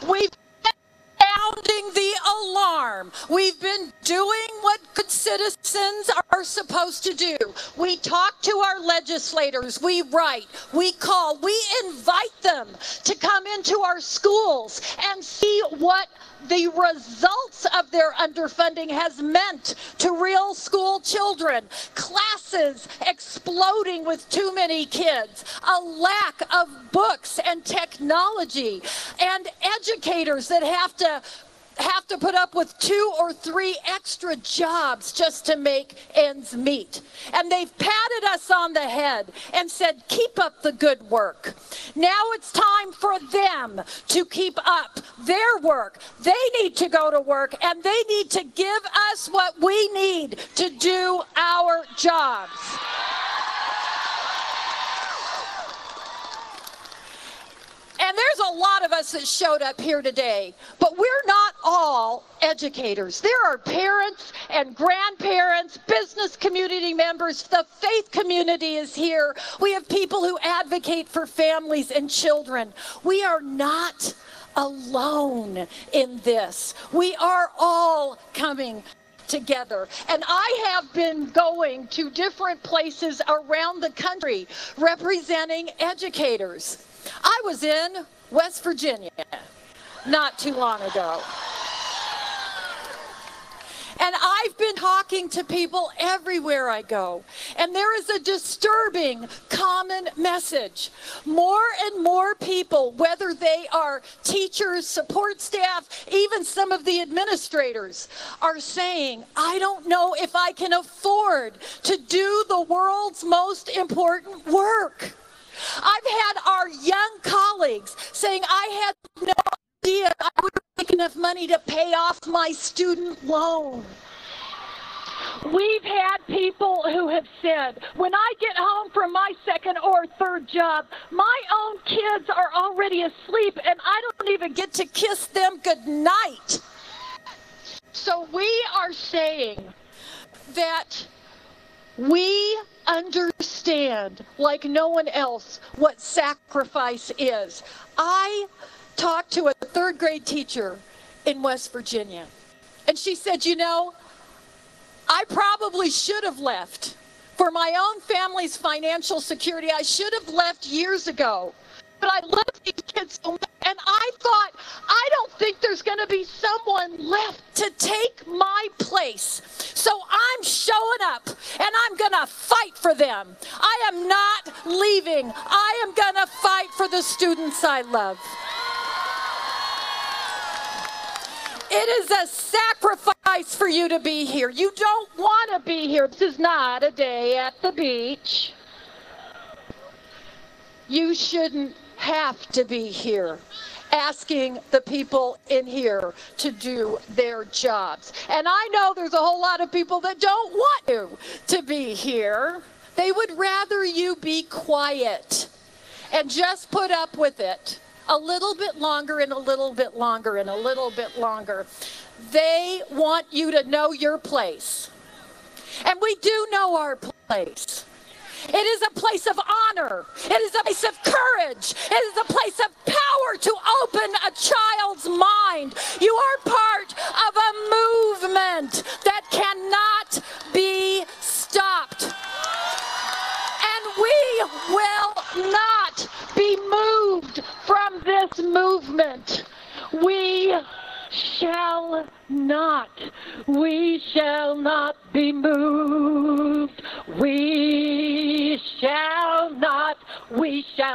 We've been sounding the alarm. We've been doing what good citizens are supposed to do. We talk to our legislators, we write, we call, we invite them to come into our schools and see what the results of their underfunding has meant to real school children. Classes exploding with too many kids, a lack of books and technology, and educators that have to put up with 2 or 3 extra jobs just to make ends meet. And they've patted us on the head and said, keep up the good work. Now it's time for them to keep up their work. They need to go to work, and they need to give us what we need to do our jobs. And there's a lot of us that showed up here today, but we're not all educators. There are parents and grandparents, business community members, the faith community is here. We have people who advocate for families and children. We are not alone in this. We are all coming together. And I have been going to different places around the country representing educators. I was in West Virginia not too long ago. And I've been talking to people everywhere I go. And there is a disturbing common message. More and more people, whether they are teachers, support staff, even some of the administrators, are saying, I don't know if I can afford to do the world's most important work. I've had our young colleagues saying, I had no idea I would make enough money to pay off my student loan. We've had people who have said, when I get home from my second or third job, my own kids are already asleep and I don't even get to kiss them goodnight. So we are saying that we understand, like no one else, what sacrifice is. I talked to a 3rd grade teacher in West Virginia, and she said, you know, I probably should have left. For my own family's financial security, I should have left years ago. But I love these kids so much, and I thought, I don't think there's going to be someone left to take my place. So I'm showing up, and I'm going to fight for them. I am not leaving. I am going to fight for the students I love. It is a sacrifice for you to be here. You don't want to be here. This is not a day at the beach. You shouldn't have to be here asking the people in here to do their jobs. And I know there's a whole lot of people that don't want you to be here. They would rather you be quiet and just put up with it a little bit longer and a little bit longer and a little bit longer. They want you to know your place. And we do know our place. It is a place of honor. It is a place of courage. It is a place of power to open a child's mind. You are part of a movement that cannot be stopped. And we will not be moved from this movement. We shall not be moved. We shall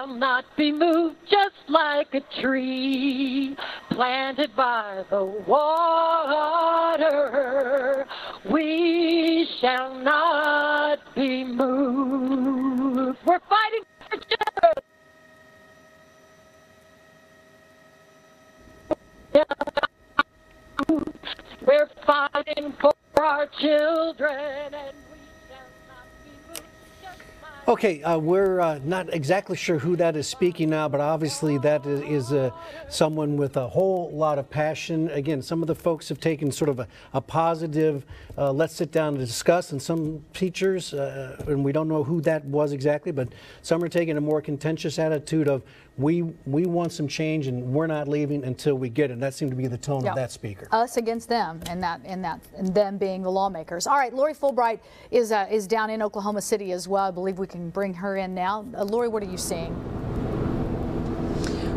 not be moved, just like a tree planted by the water. We shall not be moved. We're fighting for justice. We're fighting for our children, and we shall not be moved. Okay, we're not exactly sure who that is speaking now, but obviously that is someone with a whole lot of passion. Again, some of the folks have taken sort of a positive, let's sit down and discuss, and some teachers, and we don't know who that was exactly, but some are taking a more contentious attitude of, we want some change, and we're not leaving until we get it. And that seemed to be the tone of that speaker. Us against them, and them being the lawmakers. All right, Lori Fulbright is down in Oklahoma City as well. I believe we can bring her in now. Lori, what are you seeing?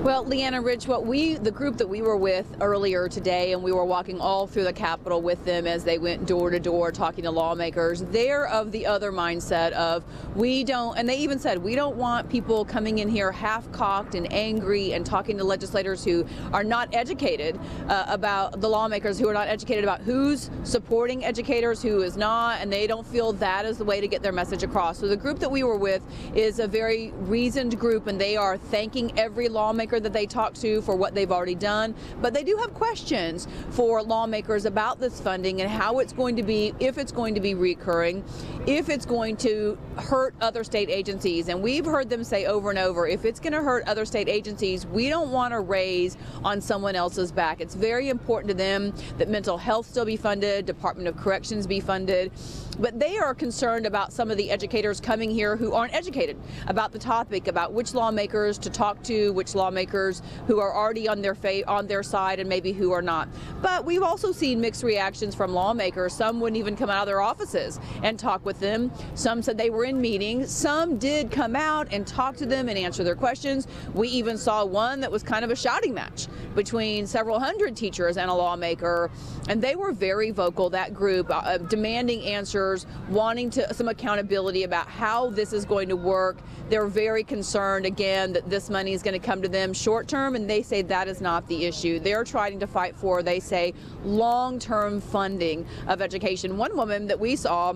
Well, Leanna, Rich, the group that we were with earlier today, and we were walking all through the Capitol with them as they went door to door talking to lawmakers, they're of the other mindset of and they even said, we don't want people coming in here half-cocked and angry and talking to legislators who are not educated about the lawmakers, who are not educated about who's supporting educators, who is not, and they don't feel that is the way to get their message across. So the group that we were with is a very reasoned group, and they are thanking every lawmaker that they talk to for what they've already done, but they do have questions for lawmakers about this funding and how it's going to be, if it's going to be recurring, if it's going to hurt other state agencies. And we've heard them say over and over, if it's going to hurt other state agencies, we don't want to raise on someone else's back. It's very important to them that mental health still be funded, Department of Corrections be funded, but they are concerned about some of the educators coming here who aren't educated about the topic, about which lawmakers to talk to, which lawmakers who are already on their side and maybe who are not. But we've also seen mixed reactions from lawmakers. Some wouldn't even come out of their offices and talk with them. Some said they were in meetings. Some did come out and talk to them and answer their questions. We even saw one that was kind of a shouting match between several hundred teachers and a lawmaker, and they were very vocal, that group, demanding answers, wanting some accountability about how this is going to work. They're very concerned, again, that this money is going to come to them short term, and they say that is not the issue. They're trying to fight for, they say, long-term funding of education. One woman that we saw,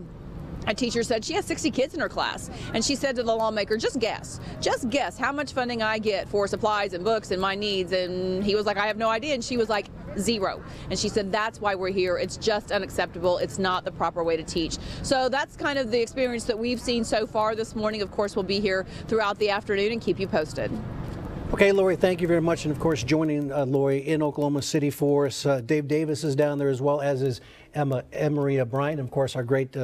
a teacher, said she has 60 kids in her class, and she said to the lawmaker, just guess how much funding I get for supplies and books and my needs. And he was like, I have no idea. And she was like, zero. And she said, that's why we're here. It's just unacceptable. It's not the proper way to teach. So that's kind of the experience that we've seen so far this morning. Of course, we'll be here throughout the afternoon and keep you posted. Okay, Lori, thank you very much. And of course, joining Lori in Oklahoma City for us, Dave Davis is down there, as well as is Maria Bryant, and of course, our great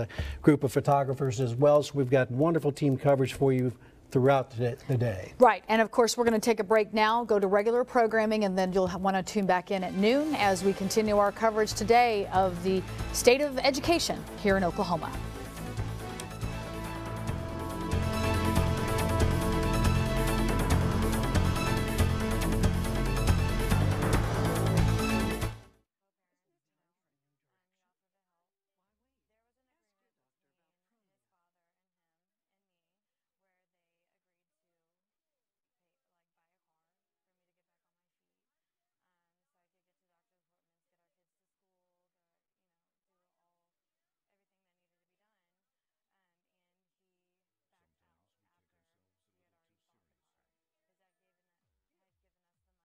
group of photographers as well. So we've got wonderful team coverage for you throughout the day. Right, and of course, we're going to take a break now, go to regular programming, and then you'll want to tune back in at noon as we continue our coverage today of the state of education here in Oklahoma.